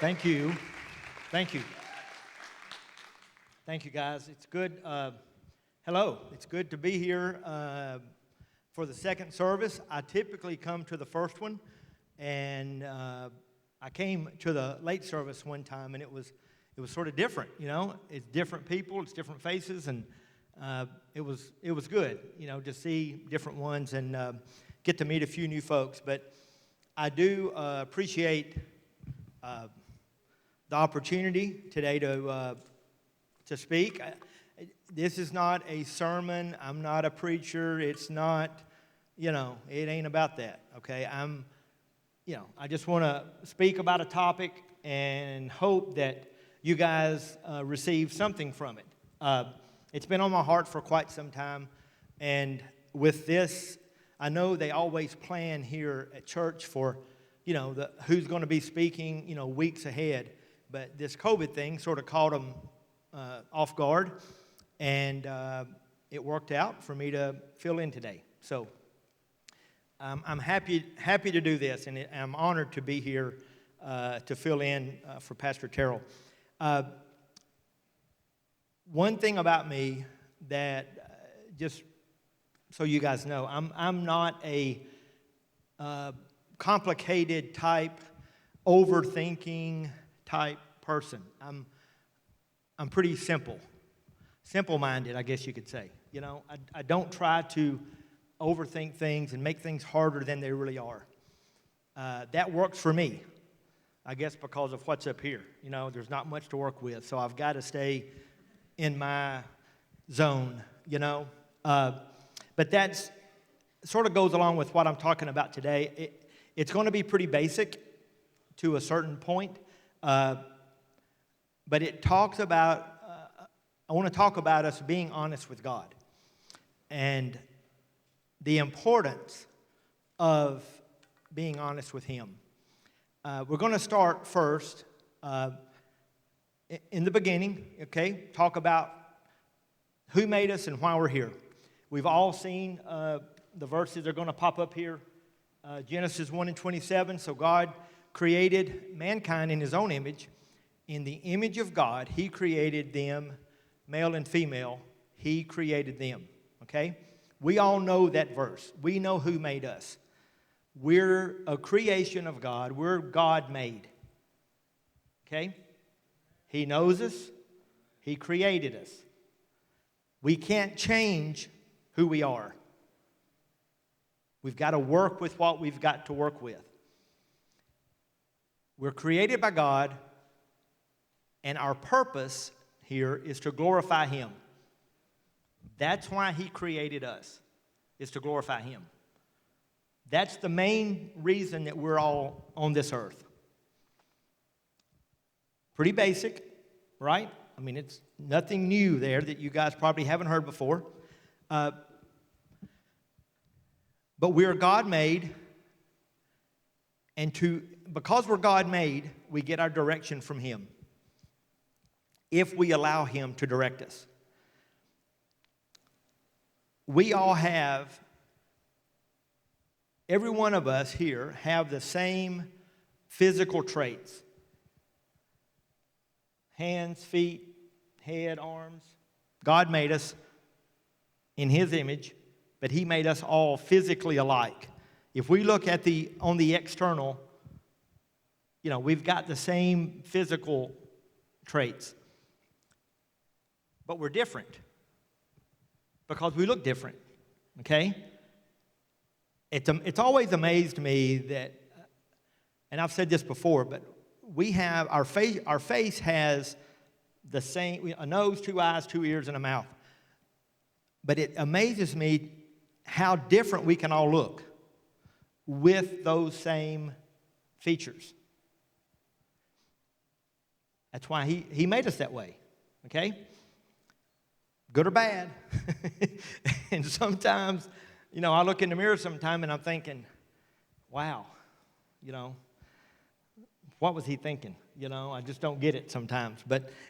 Thank you. Thank you. Thank you, guys. It's good. Hello. It's good to be here for the second service. I typically come to the first one, and I came to the late service one time, and it was sort of different. You know, it's different people, it's different faces, and it was good. You know, to see different ones and get to meet a few new folks. But I do appreciate the opportunity today to speak. This is not a sermon. I'm not a preacher. It's not, it ain't about that, okay? I just want to speak about a topic and hope that you guys receive something from it. It's been on my heart for quite some time, and with this, I know they always plan here at church for, who's going to be speaking, weeks ahead. But this COVID thing sort of caught them off guard, and it worked out for me to fill in today. So I'm happy to do this, and I'm honored to be here to fill in for Pastor Terrell. One thing about me that just so you guys know, I'm not a complicated type, overthinking type person. I'm pretty simple-minded, I guess you could say. I don't try to overthink things and make things harder than they really are. That works for me, I guess, because of what's up here. There's not much to work with, so I've got to stay in my zone. But that's sort of goes along with what I'm talking about today. It's going to be pretty basic to a certain point. But it talks about, I want to talk about us being honest with God and the importance of being honest with Him. We're going to start first in the beginning, okay? Talk about who made us and why we're here. We've all seen the verses that are going to pop up here. Genesis 1:27, so God created mankind in His own image. In the image of God, He created them, male and female. He created them, okay? We all know that verse. We know who made us. We're a creation of God. We're God-made, okay? He knows us. He created us. We can't change who we are. We've got to work with what we've got to work with. We're created by God, and our purpose here is to glorify Him. That's why He created us, is to glorify Him. That's the main reason that we're all on this earth. Pretty basic, right? I mean, it's nothing new there that you guys probably haven't heard before. But we're God-made, and because we're God-made, we get our direction from Him if we allow Him to direct us. We all have, every one of us here have the same physical traits. Hands, feet, head, arms. God made us in His image, but He made us all physically alike. If we look at on the external, we've got the same physical traits. But we're different because we look different, okay? It's always amazed me that, and I've said this before, but we have, our face has the same, a nose, 2 eyes, 2 ears, and a mouth. But it amazes me how different we can all look with those same features. That's why He made us that way, okay? Good or bad. And sometimes, I look in the mirror sometime and I'm thinking, wow, what was He thinking? I just don't get it sometimes.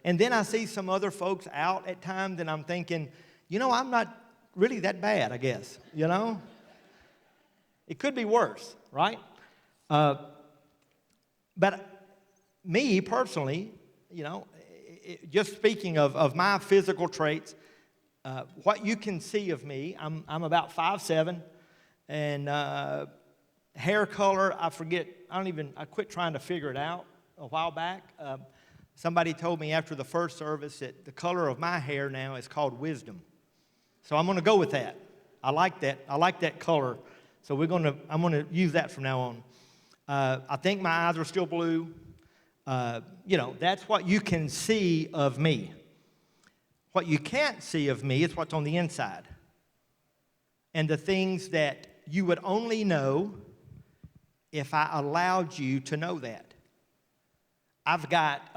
And then I see some other folks out at times and I'm thinking, I'm not really that bad, I guess, It could be worse, right? But me personally, just speaking of my physical traits, what you can see of me, I'm about 5'7", and hair color, I quit trying to figure it out a while back. Somebody told me after the first service that the color of my hair now is called wisdom. So I'm going to go with that. I like that color. So I'm going to use that from now on. I think my eyes are still blue. That's what you can see of me. What you can't see of me is what's on the inside. And the things that you would only know if I allowed you to know that. I've got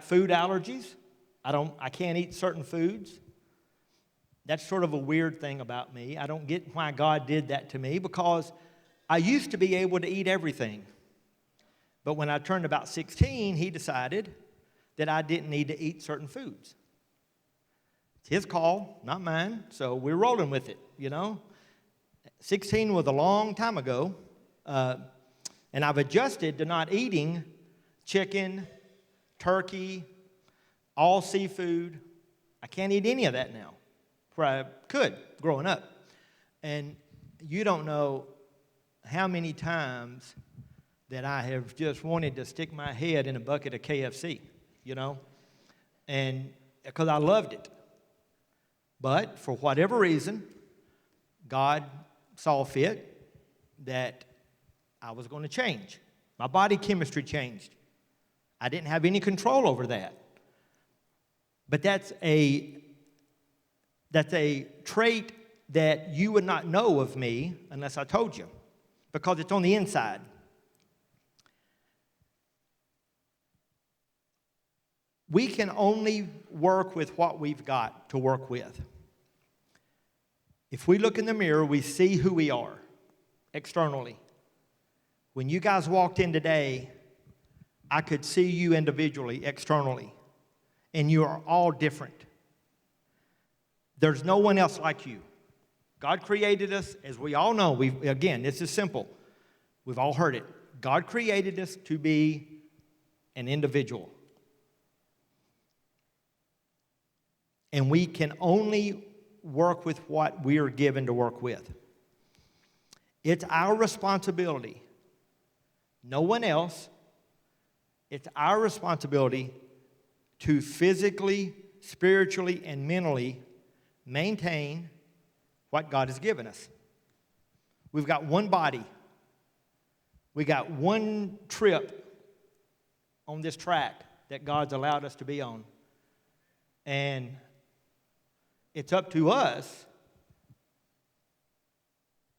food allergies. I can't eat certain foods. That's sort of a weird thing about me. I don't get why God did that to me, because I used to be able to eat everything. But when I turned about 16, he decided that I didn't need to eat certain foods. It's his call, not mine, so we're rolling with it, 16 was a long time ago, and I've adjusted to not eating chicken, turkey, all seafood. I can't eat any of that now, where I could growing up. And you don't know how many times that I have just wanted to stick my head in a bucket of KFC, and because I loved it. But for whatever reason, God saw fit that I was going to change. My body chemistry changed. I didn't have any control over that. But that's a trait that you would not know of me unless I told you, because it's on the inside. We can only work with what we've got to work with. If we look in the mirror, we see who we are externally. When you guys walked in today, I could see you individually, externally, and you are all different. There's no one else like you. God created us, as we all know. Again, this is simple. We've all heard it. God created us to be an individual. And we can only work with what we are given to work with. It's our responsibility. No one else. It's our responsibility to physically, spiritually, and mentally maintain what God has given us. We've got one body. We got one trip on this track that God's allowed us to be on. And it's up to us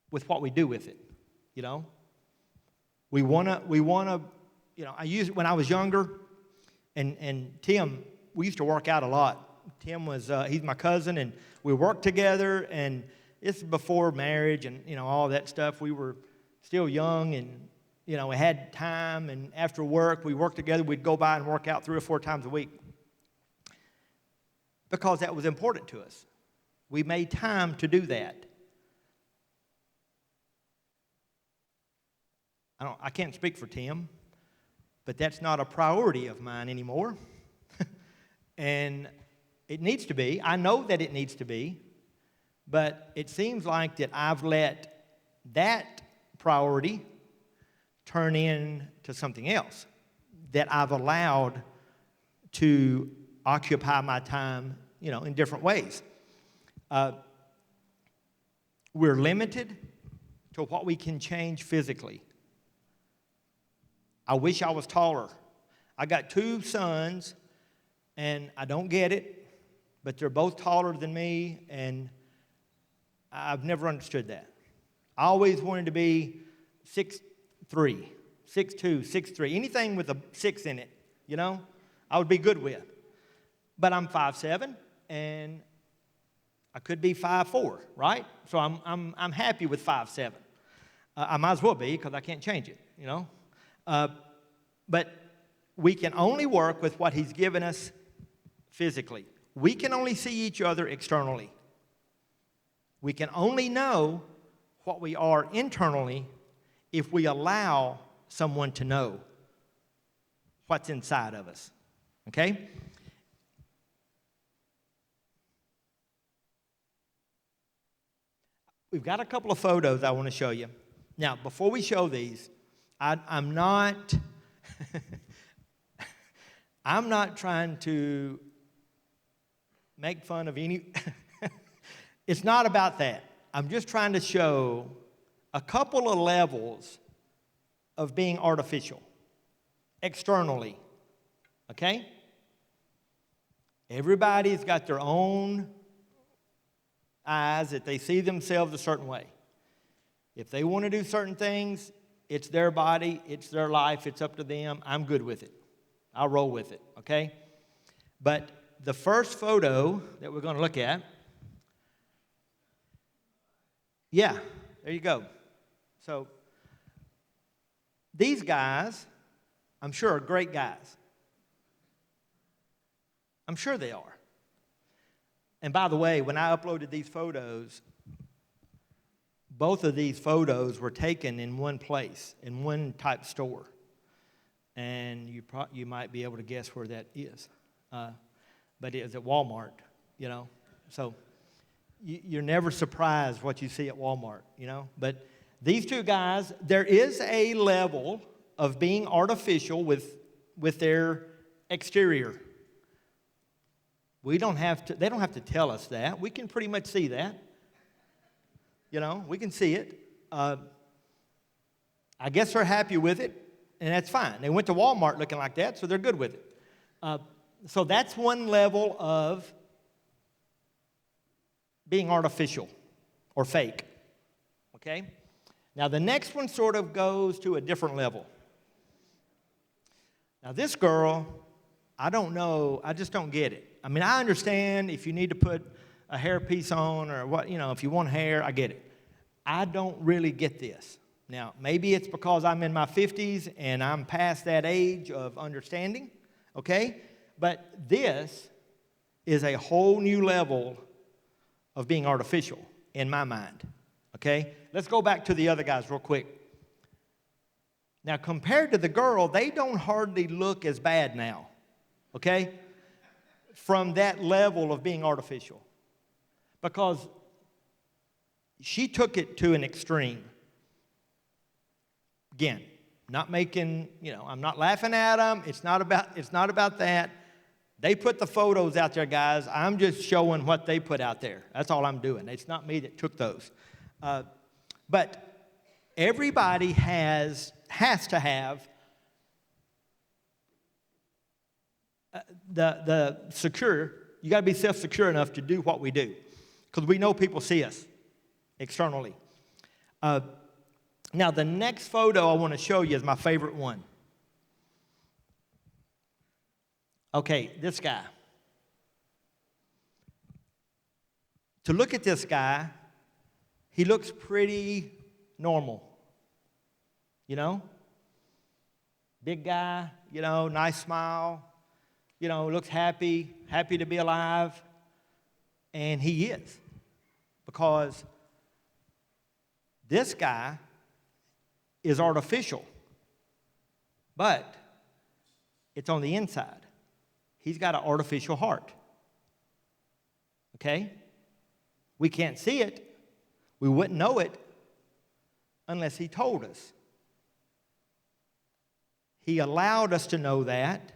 with what we do with it, We wanna, I used when I was younger, and Tim, we used to work out a lot. Tim he's my cousin, and we worked together, and this is before marriage and, all that stuff. We were still young, and, we had time, and after work, we worked together. We'd go by and work out 3 or 4 times a week because that was important to us. We made time to do that. I can't speak for Tim, but that's not a priority of mine anymore. And it needs to be. I know that it needs to be, but it seems like that I've let that priority turn into something else that I've allowed to occupy my time, in different ways. We're limited to what we can change physically. I wish I was taller. I got 2 sons, and I don't get it, but they're both taller than me, and I've never understood that. I always wanted to be 6'3", 6'2", 6'3", anything with a 6 in it, I would be good with. But I'm 5'7", and I could be 5'4", right? So I'm happy with 5'7". I might as well be, because I can't change it, But we can only work with what He's given us physically. We can only see each other externally. We can only know what we are internally if we allow someone to know what's inside of us, okay? We've got a couple of photos I want to show you. Now, before we show these, I'm not I'm not trying to make fun of any. It's not about that. I'm just trying to show a couple of levels of being artificial externally, okay? Everybody's got their own eyes that they see themselves a certain way. If they want to do certain things, it's their body, it's their life, it's up to them. I'm good with it. I'll roll with it, okay? But the first photo that we're going to look at, yeah, there you go. So these guys, I'm sure, are great guys. I'm sure they are. And by the way, when I uploaded these photos, both of these photos were taken in one place, in one type store. And you might be able to guess where that is. But it was at Walmart, you know. So you're never surprised what you see at Walmart, you know. But these two guys, there is a level of being artificial with their exterior. They don't have to tell us that. We can pretty much see that. You know, we can see it. I guess they're happy with it, and that's fine. They went to Walmart looking like that, so they're good with it. So that's one level of being artificial or fake, okay? Now, the next one sort of goes to a different level. Now, this girl, I don't know, I just don't get it. I mean, I understand if you need to put a hairpiece on or what, you know, if you want hair, I get it. I don't really get this. Now, maybe it's because I'm in my 50s and I'm past that age of understanding, okay? But this is a whole new level of being artificial in my mind, okay? Let's go back to the other guys real quick. Now, compared to the girl, they don't hardly look as bad now, okay? From that level of being artificial. Because she took it to an extreme. Again, not making, you know, I'm not laughing at them. It's not about that. They put the photos out there, guys. I'm just showing what they put out there. That's all I'm doing. It's not me that took those. But everybody has to have the secure. You got to be self-secure enough to do what we do, because we know people see us externally. Now, the next photo I want to show you is my favorite one. Okay, this guy. To look at this guy, he looks pretty normal. You know? Big guy, you know, nice smile. You know, looks happy to be alive. And he is. Because this guy is artificial. But it's on the inside. He's got an artificial heart. Okay? We can't see it. We wouldn't know it unless he told us. He allowed us to know that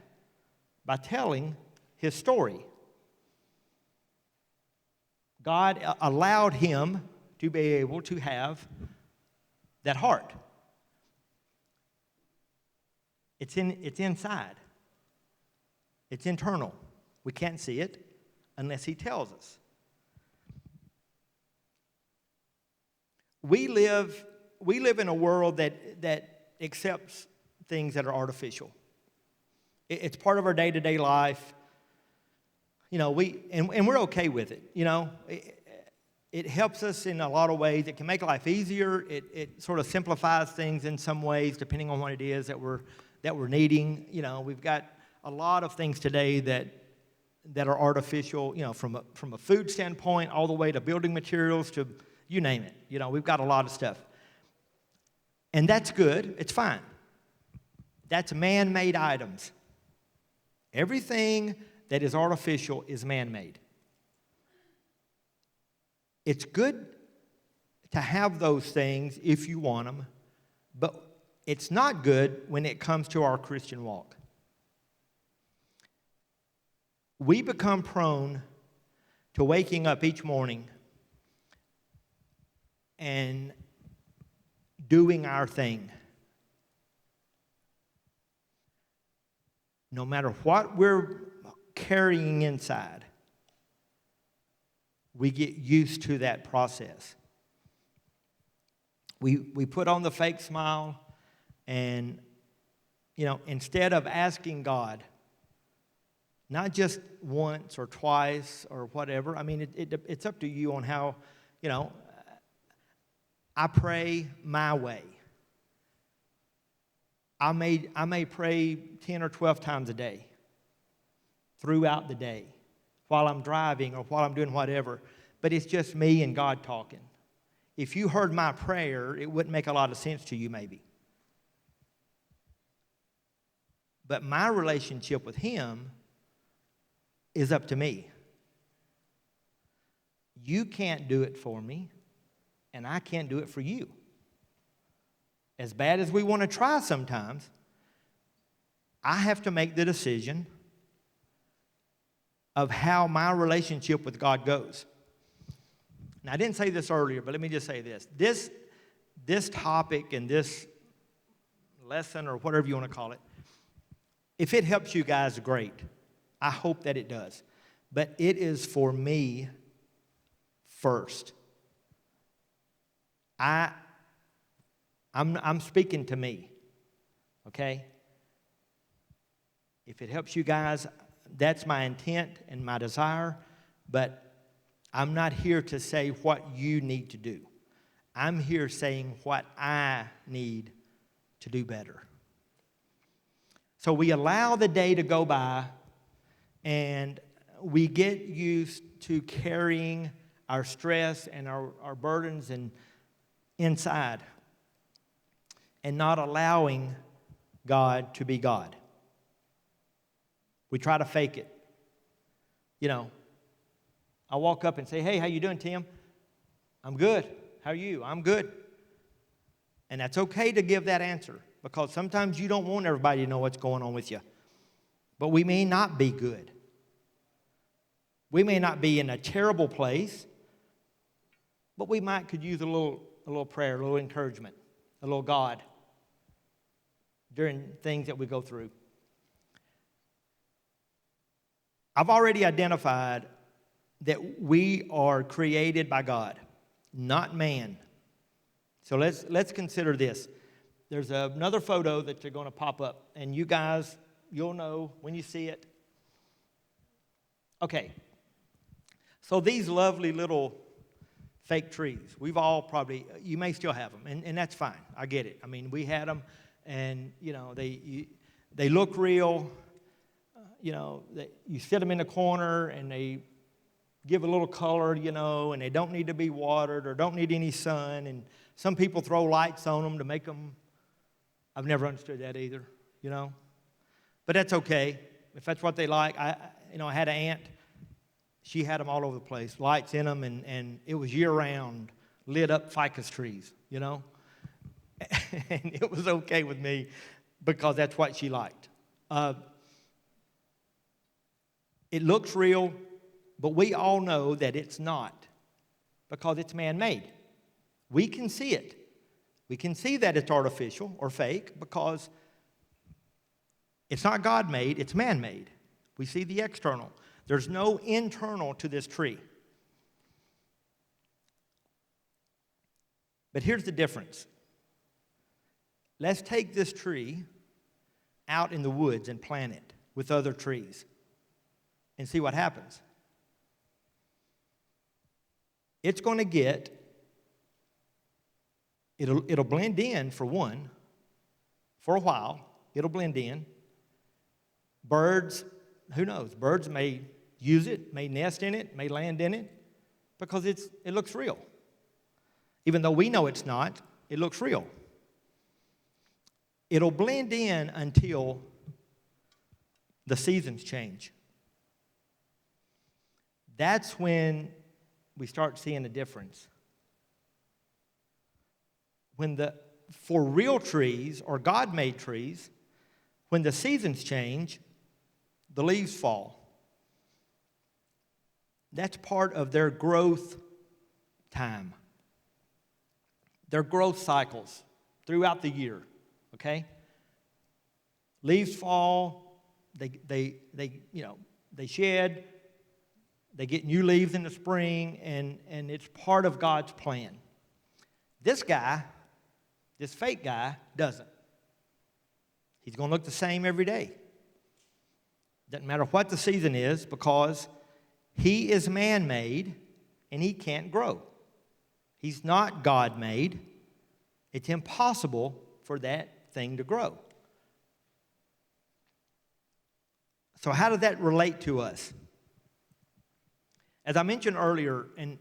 by telling his story. God allowed him to be able to have that heart. It's inside. It's internal. We can't see it unless he tells us. We live in a world that accepts things that are artificial. It's part of our day-to-day life. You know, and we're okay with it. You know, it helps us in a lot of ways. It can make life easier. It sort of simplifies things in some ways, depending on what it is that we're needing. You know, we've got a lot of things today that are artificial. You know, from a food standpoint, all the way to building materials, to you name it. You know, we've got a lot of stuff, and that's good. It's fine. That's man-made items. Everything that is artificial is man-made. It's good to have those things if you want them, but it's not good when it comes to our Christian walk. We become prone to waking up each morning and doing our thing. No matter what we're carrying inside, we get used to that process. We put on the fake smile, and, instead of asking God, not just once or twice or whatever, it's up to you on how, I pray my way. I may pray 10 or 12 times a day throughout the day while I'm driving or while I'm doing whatever, but it's just me and God talking. If you heard my prayer, it wouldn't make a lot of sense to you maybe. But my relationship with Him is up to me. You can't do it for me, and I can't do it for you. As bad as we want to try sometimes, I have to make the decision of how my relationship with God goes. Now, I didn't say this earlier, but let me just say this. This topic and this lesson, or whatever you want to call it, if it helps you guys, great. I hope that it does. But it is for me first. I'm speaking to me, okay? If it helps you guys, that's my intent and my desire, but I'm not here to say what you need to do. I'm here saying what I need to do better. So we allow the day to go by, and we get used to carrying our stress and our burdens and inside, and not allowing God to be God. We try to fake it. I walk up and say, "Hey, how you doing, Tim?" "I'm good. How are you?" "I'm good." And that's okay to give that answer, because sometimes you don't want everybody to know what's going on with you. But we may not be good. We may not be in a terrible place, but we could use a little prayer, a little encouragement, a little God during things that we go through. I've already identified that we are created by God, not man. So let's consider this. There's another photo that you're going to pop up, and you guys, you'll know when you see it. Okay. So these lovely little fake trees, we've all probably, you may still have them, and that's fine. I get it. We had them, and, they look real. You sit them in the corner, and they give a little color, and they don't need to be watered or don't need any sun. And some people throw lights on them to make them. I've never understood that either, But that's okay. If that's what they like. I had an aunt. She had them all over the place, lights in them, and it was year-round, lit up ficus trees, And it was okay with me because that's what she liked. It looks real, but we all know that it's not, because it's man-made. We can see it. We can see that it's artificial or fake because it's not God-made, it's man-made. We see the external. There's no internal to this tree. But here's the difference. Let's take this tree out in the woods and plant it with other trees and see what happens. It's going to it'll blend in for one, for a while. It'll blend in. Birds, who knows? Birds may use it, may nest in it, may land in it, because it looks real. Even though we know it's not, it looks real. It'll blend in until the seasons change. That's when we start seeing a difference. For real trees or God-made trees, when the seasons change, the leaves fall. That's part of their growth time. Their growth cycles throughout the year, okay? Leaves fall, they shed, they get new leaves in the spring, and it's part of God's plan. This fake guy, doesn't. He's going to look the same every day. Doesn't matter what the season is, because he is man-made and he can't grow. He's not God-made. It's impossible for that thing to grow. So how does that relate to us? As I mentioned earlier, and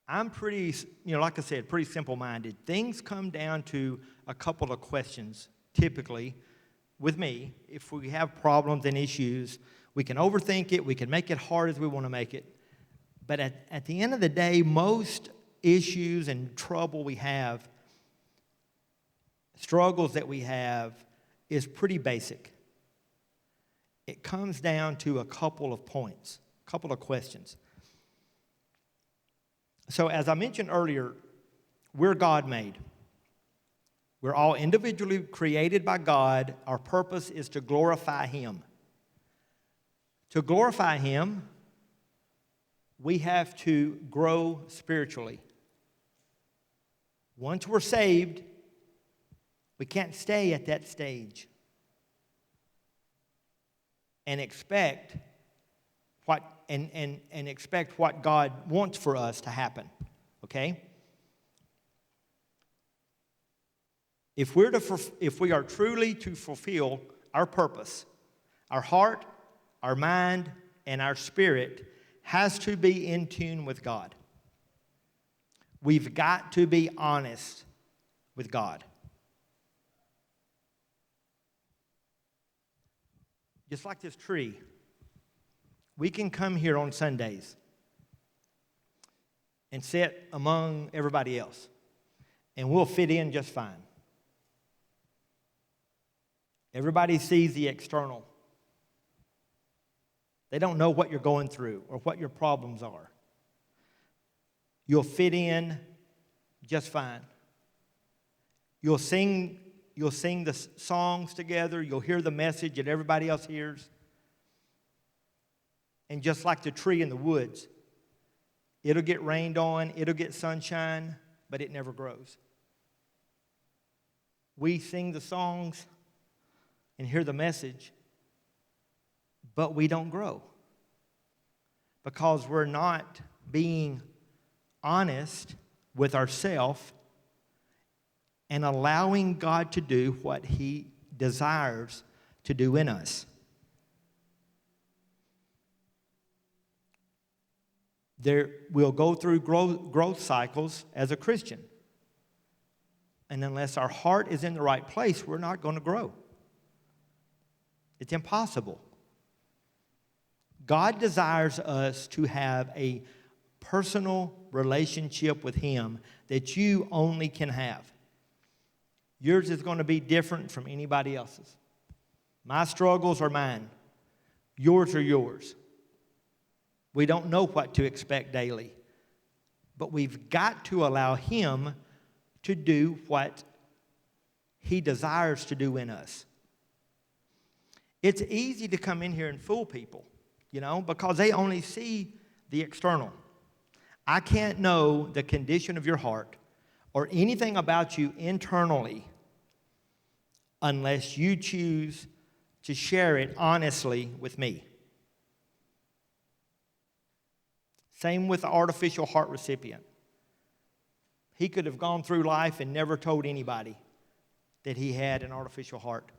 I'm pretty, like I said, pretty simple-minded. Things come down to a couple of questions, typically, with me. If we have problems and issues, we can overthink it, we can make it hard as we want to make it. But at the end of the day, most issues and trouble we have, struggles that we have, is pretty basic. It comes down to a couple of points, a couple of questions. So as I mentioned earlier, we're God-made. We're all individually created by God. Our purpose is to glorify Him. To glorify Him, we have to grow spiritually. Once we're saved, we can't stay at that stage and expect what God wants for us to happen. Okay? If we are truly to fulfill our purpose, our heart, our mind, and our spirit has to be in tune with God. We've got to be honest with God. Just like this tree, we can come here on Sundays and sit among everybody else, and we'll fit in just fine. Everybody sees the external. They don't know what you're going through or what your problems are. You'll fit in just fine. You'll sing the songs together. You'll hear the message that everybody else hears. And just like the tree in the woods, it'll get rained on, it'll get sunshine, but it never grows. We sing the songs and hear the message, but we don't grow because we're not being honest with ourselves and allowing God to do what He desires to do in us. We'll go through growth cycles as a Christian. And unless our heart is in the right place, we're not going to grow. It's impossible. God desires us to have a personal relationship with Him that you only can have. Yours is going to be different from anybody else's. My struggles are mine. Yours are yours. We don't know what to expect daily. But we've got to allow Him to do what He desires to do in us. It's easy to come in here and fool people, because they only see the external. I can't know the condition of your heart or anything about you internally unless you choose to share it honestly with me. Same with the artificial heart recipient. He could have gone through life and never told anybody that he had an artificial heart,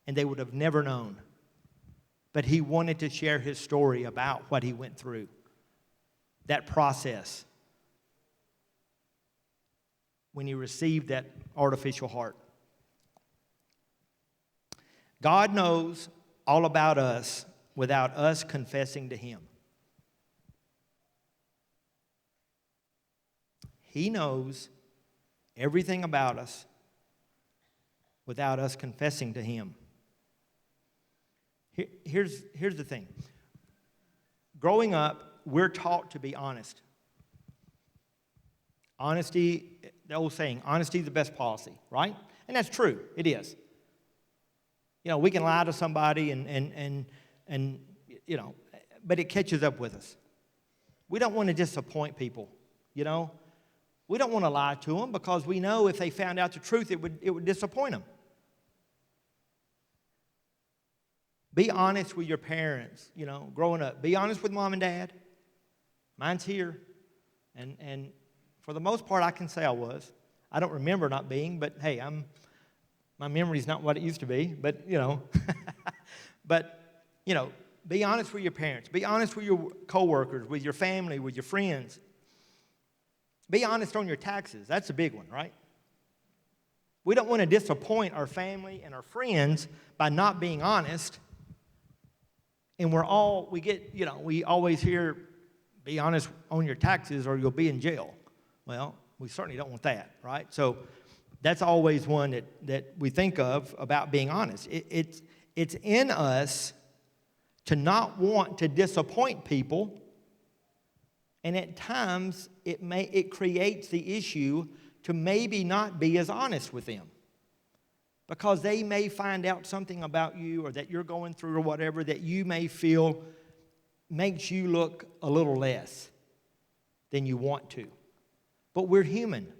and they would have never known. But he wanted to share his story about what he went through, that process. when he received that artificial heart. God knows all about us without us confessing to him. He knows everything about us without us confessing to him. Here's the thing. Growing up, we're taught to be honest. Honesty, the old saying, honesty is the best policy, right? And that's true. It is. You know, we can lie to somebody and you know, but it catches up with us. We don't want to disappoint people, you know. We don't want to lie to them because we know if they found out the truth, it would disappoint them. Be honest with your parents, you know, growing up. Be honest with mom and dad. Mine's here. And for the most part, I can say I was. I don't remember not being, but hey, my memory's not what it used to be, but, you know. But, you know, be honest with your parents. Be honest with your coworkers, with your family, with your friends. Be honest on your taxes. That's a big one, right? We don't want to disappoint our family and our friends by not being honest. And we always hear, be honest on your taxes or you'll be in jail. Well, we certainly don't want that, right? So that's always one that we think of about being honest. It's in us to not want to disappoint people. And at times, it creates the issue to maybe not be as honest with them. Because they may find out something about you or that you're going through or whatever that you may feel makes you look a little less than you want to. But we're human.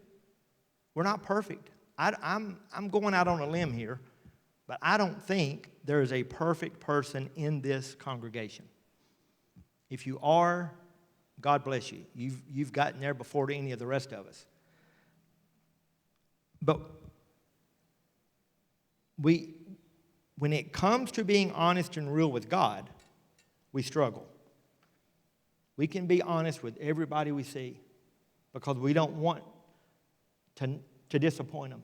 We're not perfect. I'm going out on a limb here, but I don't think there is a perfect person in this congregation. If you are, God bless you. You've gotten there before any of the rest of us. But when it comes to being honest and real with God, we struggle. We can be honest with everybody we see because we don't want to disappoint them.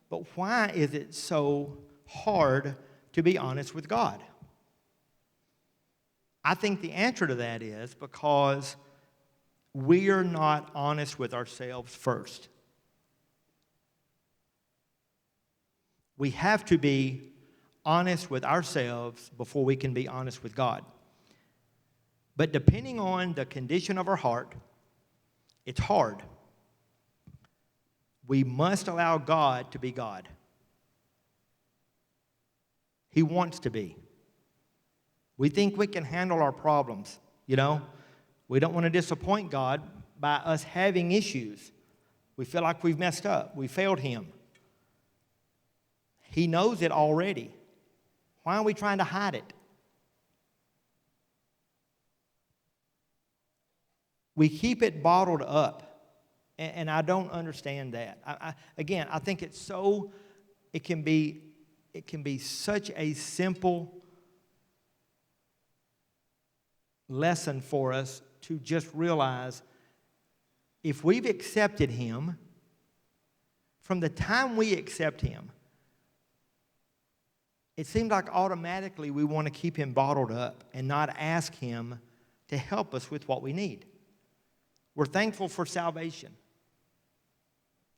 But why is it so hard to be honest with God? I think the answer to that is because we are not honest with ourselves first. We have to be honest with ourselves before we can be honest with God. But depending on the condition of our heart, it's hard. We must allow God to be God. He wants to be. We think we can handle our problems, you know. We don't want to disappoint God by us having issues. We feel like we've messed up. We failed him. He knows it already. Why are we trying to hide it? We keep it bottled up, and I don't understand that. I think it's so. It can be such a simple lesson for us to just realize if we've accepted him, from the time we accept him, it seems like automatically we want to keep him bottled up and not ask him to help us with what we need. We're thankful for salvation.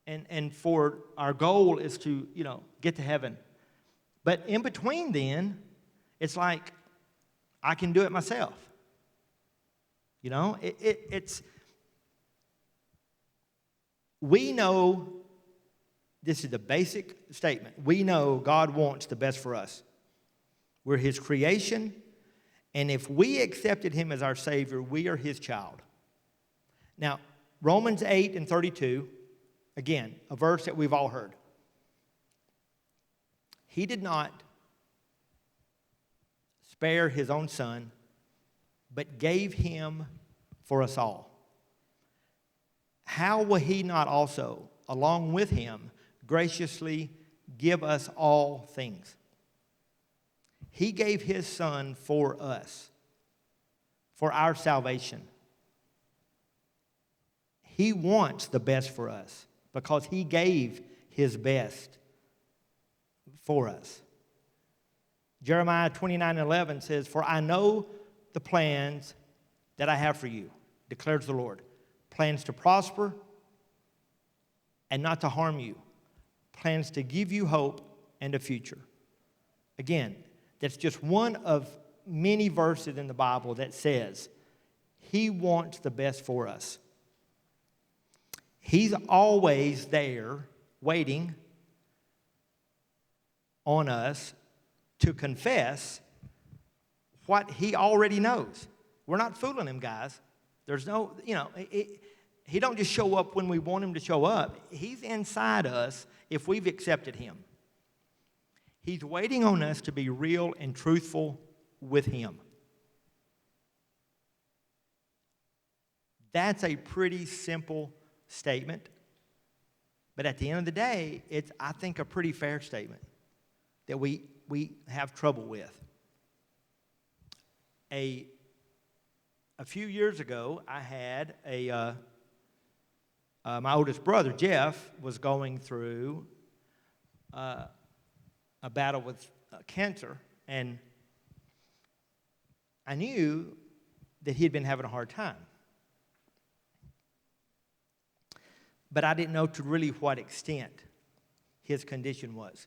And for our goal is to, get to heaven. But in between then, it's like I can do it myself. We know, this is the basic statement, we know God wants the best for us. We're his creation, and if we accepted him as our Savior, we are his child. Now, Romans 8:32, again, a verse that we've all heard. He did not spare his own son, but gave him for us all. How will he not also, along with him, graciously give us all things? He gave his son for us, for our salvation. He wants the best for us. because he gave his best for us. Jeremiah 29:11 says, "For I know the plans that I have for you, declares the Lord. Plans to prosper and not to harm you. Plans to give you hope and a future." Again, that's just one of many verses in the Bible that says he wants the best for us. He's always there waiting on us to confess what he already knows. We're not fooling him, guys. There's no, he don't just show up when we want him to show up. He's inside us if we've accepted him. He's waiting on us to be real and truthful with him. That's a pretty simple statement. But at the end of the day, it's, I think, a pretty fair statement that we have trouble with. A few years ago, I had my oldest brother, Jeff, was going through a battle with cancer, and I knew that he had been having a hard time. But I didn't know to really what extent his condition was.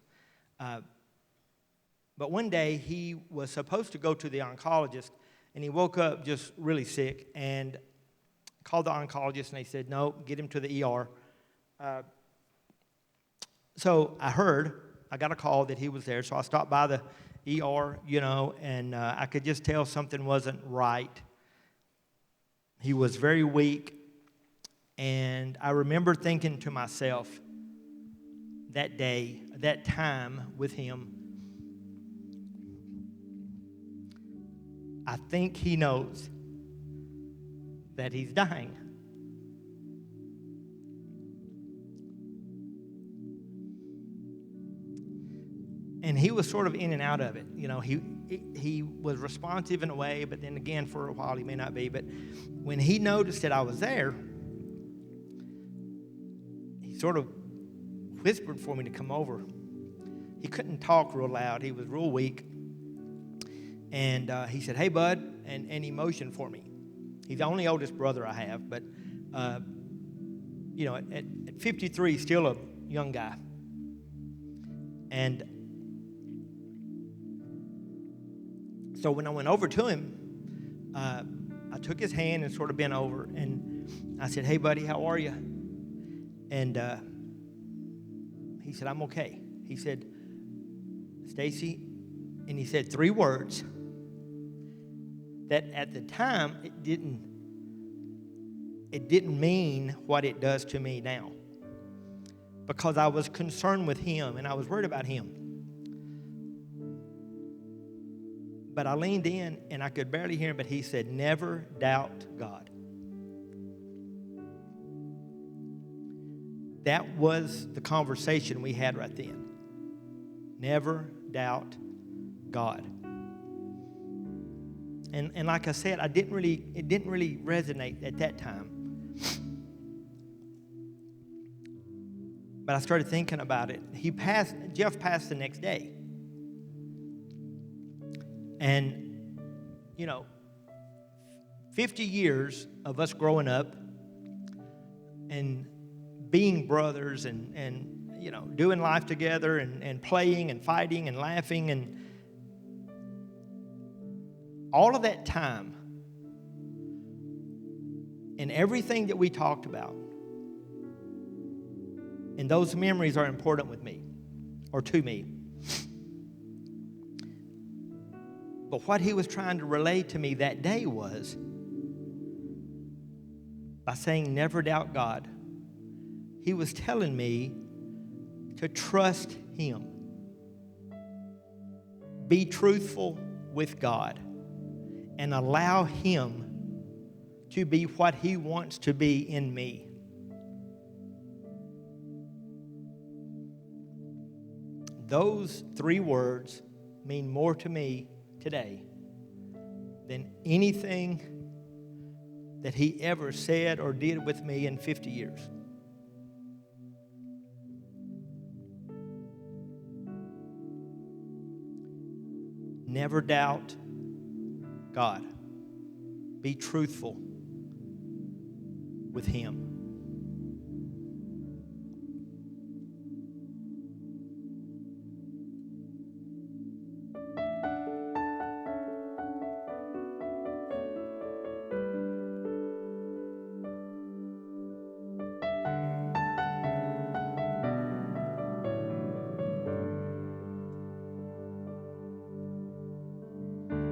But one day, he was supposed to go to the oncologist, and he woke up just really sick and called the oncologist, and they said, no, get him to the ER. So I got a call that he was there, so I stopped by the ER, and I could just tell something wasn't right. He was very weak, and I remember thinking to myself that day, that time with him, I think he knows that he's dying. And he was sort of in and out of it. He was responsive in a way, but then again, for a while, he may not be. But when he noticed that I was there, he sort of whispered for me to come over. He couldn't talk real loud. He was real weak. And he said, hey, bud, and he motioned for me. He's the only oldest brother I have, but, at 53, still a young guy. And so when I went over to him, I took his hand and sort of bent over, and I said, hey, buddy, how are you? And he said, I'm okay. He said, Stacey, and he said 3 words that at the time it didn't mean what it does to me now, because I was concerned with him and I was worried about him. But I leaned in and I could barely hear him, but he said, never doubt God. That was the conversation we had right then. Never doubt God. And like I said, it didn't really resonate at that time. But I started thinking about it. Jeff passed the next day. And, 50 years of us growing up and being brothers and doing life together and playing and fighting and laughing and all of that time and everything that we talked about, and those memories are important with me, or to me. But what he was trying to relay to me that day was, by saying never doubt God, he was telling me to trust him. Be truthful with God and allow him to be what he wants to be in me. Those 3 words mean more to me today than anything that he ever said or did with me in 50 years. Never doubt God. Be truthful with Him.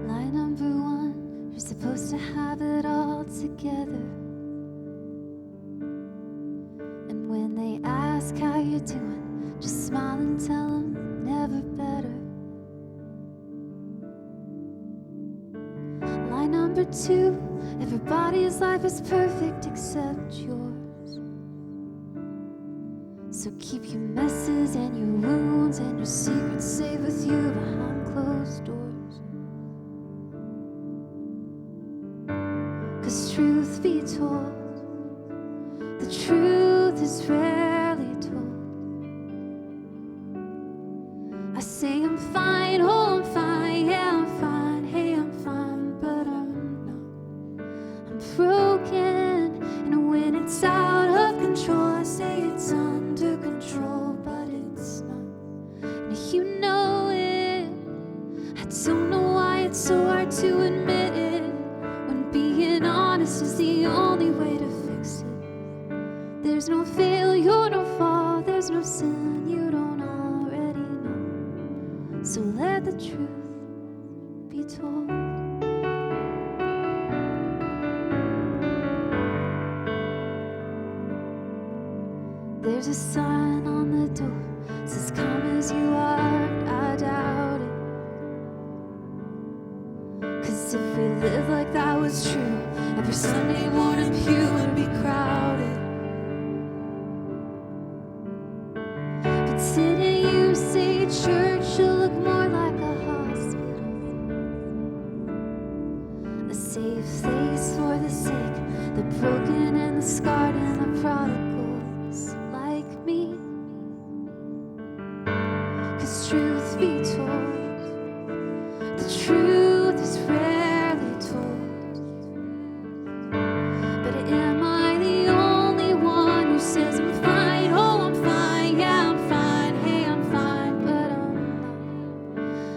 Line number one, you're supposed to have it all together. And when they ask how you're doing, just smile and tell them never better. Line number two, everybody's life is perfect except yours. So keep your messes and your wounds and your secrets safe with you behind closed doors. 'Cause truth be told, the truth is rarely told. I say I'm fine, oh I'm fine, yeah I'm fine, hey I'm fine, but I'm not. I'm broken, and when it's out of control, I say it's under control, but it's not. And you know it, I don't know why it's so hard to admit it. Being honest is the only way to fix it. There's no failure, no fall, there's no sin you don't already know. So let the truth be told. There's a sign on the door, says come as you are, I doubt it. 'Cause if we live like that was true, every Sunday morning pew would be crowded. But didn't you say church should look more like a hospital? A safe place for the sick, the broken and the scarred and the prodigals like me. 'Cause truth be told, the truth is rarely told. But am I the only one who says I'm fine? Oh, I'm fine, yeah, I'm fine, hey, I'm fine, but I'm not.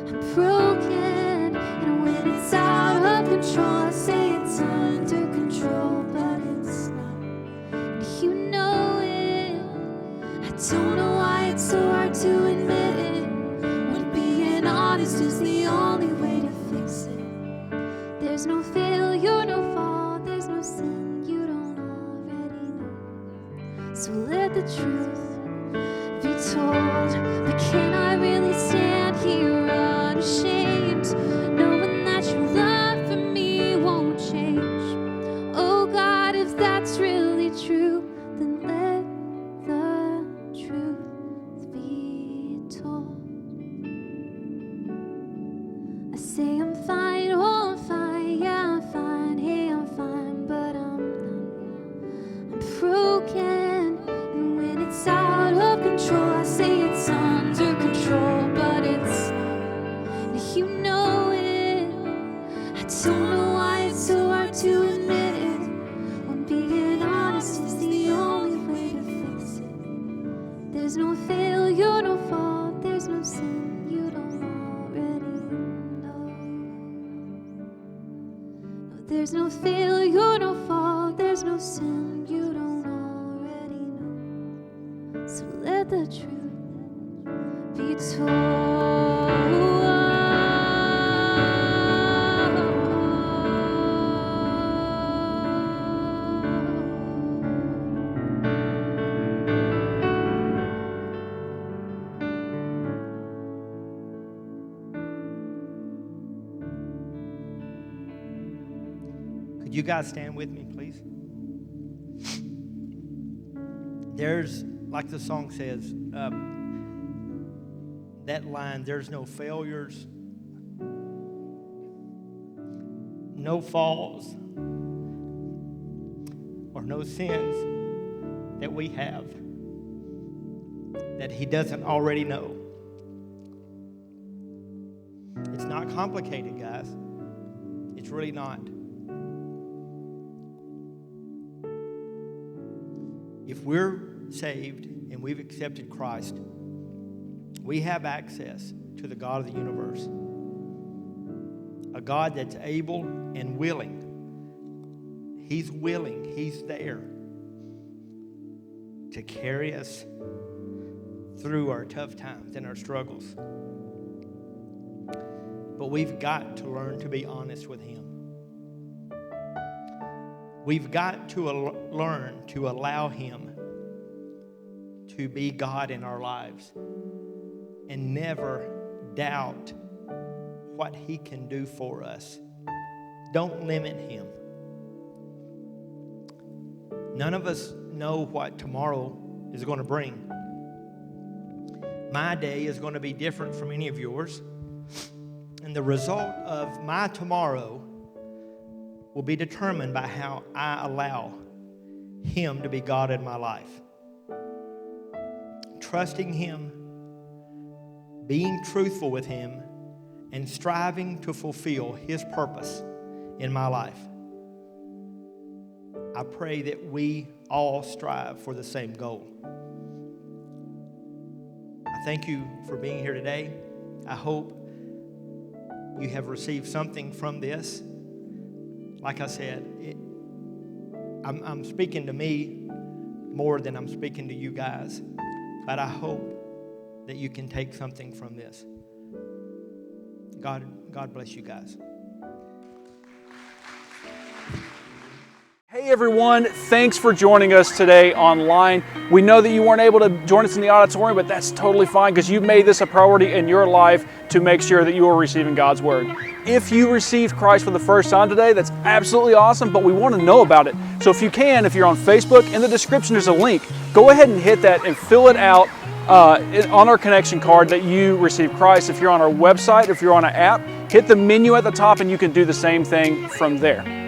I'm broken, and when it's out of control, I say it's under control, but it's not. And you know it, I don't know why it's so hard to admit it, when being honest is the only way to fix it. There's no failure, no fall, there's no sin you don't already know. So let the truth be told. But can I really stand here unashamed, knowing that your love for me won't change? Oh God, if that's really true, then let the truth be told. I say I'm fine, oh I'm fine, yeah I'm fine, hey I'm fine, but I'm not. I'm broken, and when it's out of control, I say it's under control, but it's not. And you know it, I don't know why it's so hard to admit it, when being honest is the only way to fix it. There's no failure, no fault, there's no sin you don't already know. No, there's no failure, no fault, there's no sin you don't already know. So let the truth be told. Could you guys stand with me, please? There's, like the song says, that line, there's no failures, no faults, or no sins that we have that He doesn't already know. It's not not complicated, guys. It's really not. If we're saved and we've accepted Christ, we have access to the God of the universe. A God that's able and willing. He's willing. He's there to carry us through our tough times and our struggles. But we've got to learn to be honest with Him. We've got to learn to allow Him to be God in our lives and never doubt what He can do for us. Don't limit Him. None of us know what tomorrow is going to bring. My day is going to be different from any of yours. And the result of my tomorrow will be determined by how I allow Him to be God in my life. Trusting Him, being truthful with Him, and striving to fulfill His purpose in my life. I pray that we all strive for the same goal. I thank you for being here today. I hope you have received something from this. Like I said, I'm speaking to me more than I'm speaking to you guys. But I hope that you can take something from this. God bless you guys. Hey everyone, thanks for joining us today online. We know that you weren't able to join us in the auditorium, but that's totally fine because you've made this a priority in your life to make sure that you are receiving God's Word. If you received Christ for the first time today, that's absolutely awesome, but we want to know about it. So if you can, if you're on Facebook, in the description there's a link. Go ahead and hit that and fill it out on our connection card that you received Christ. If you're on our website, if you're on an app, hit the menu at the top and you can do the same thing from there.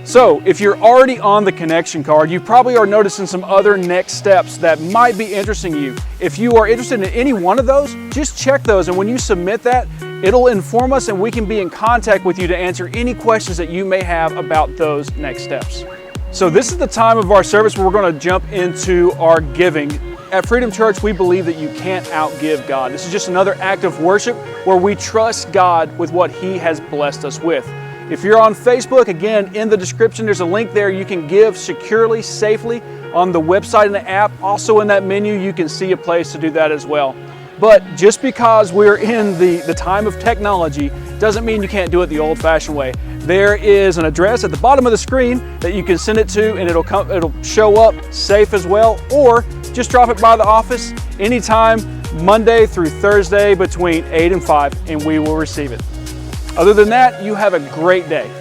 So if you're already on the connection card, you probably are noticing some other next steps that might be interesting you. If you are interested in any one of those, just check those, and when you submit that, it'll inform us and we can be in contact with you to answer any questions that you may have about those next steps. So this is the time of our service where we're going to jump into our giving. At Freedom Church, we believe that you can't outgive God. This is just another act of worship where we trust God with what He has blessed us with. If you're on Facebook, again, in the description, there's a link there. You can give securely, safely on the website and the app. Also in that menu, you can see a place to do that as well. But just because we're in the time of technology doesn't mean you can't do it the old-fashioned way. There is an address at the bottom of the screen that you can send it to, and it'll show up safe as well. Or just drop it by the office anytime, Monday through Thursday between 8 and 5, and we will receive it. Other than that, you have a great day.